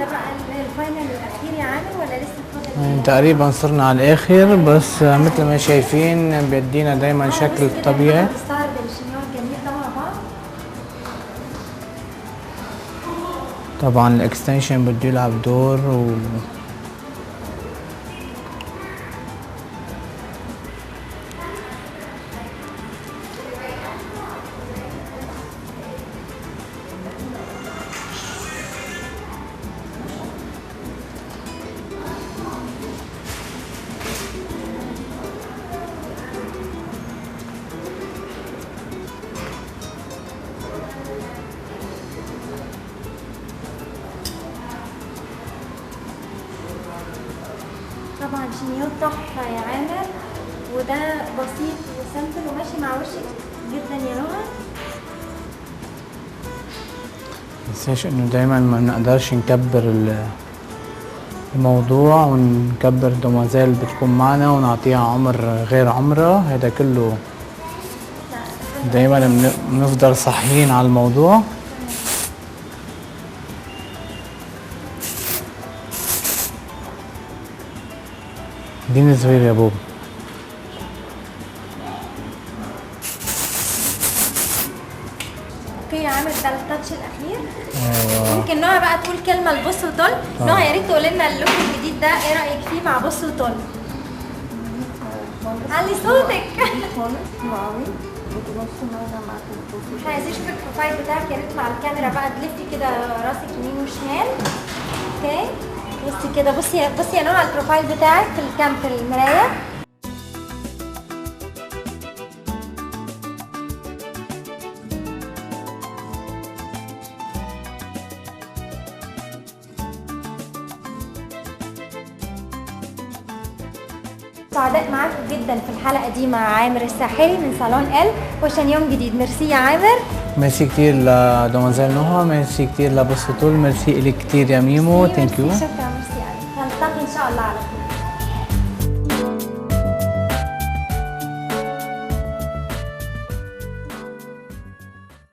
ده بقى الفاينل الاخير يا عامر ولا لسه فاضل؟ يعني تقريبا صرنا على الاخر، بس مثل ما شايفين بيدينا دايما شكل طبيعي. بستعرض الشنيور الجميل ده مع بعض. طبعا الاكستنشن بده يلعب دور طبعا شنيور تحفه يا عامر، وده بسيط وسامبل وماشي مع وشك جدا يا نهى. بس انه دايما ما بنقدرش نكبر الموضوع ونكبر الدموازيل اللي بتكون معنا ونعطيها عمر غير عمرها. هذا كله دايما بنفضل صحيين على الموضوع. اديني صغير يا بوب. اوكي يا عامر، ده التاتش الاخير. ممكن نهى بقى تقول كلمه لبص وطل. نهى يا ريت تقول لنا اللوك الجديد ده ايه رايك فيه مع بص وطل؟ علي صوتك. احنا عايزين نشوف البروفايل بتاعك يا ريت مع الكاميرا بقى، تلفي كده راسك يمين وشمال. اوكي بصي كده، بصي يا نهى على البروفايل بتاعك في المرايه. سعداء معاكم جدا في الحلقه دي مع عامر الساحلي من صالون ال وشان يوم جديد. ميرسي يا عامر. ميرسي كتير لدومازيل نهى، ميرسي كتير لبص طول، ميرسي لك كتير يا ميمو. ثانك يو. شكرا. ميرسي. نلتقي ان شاء الله على خير.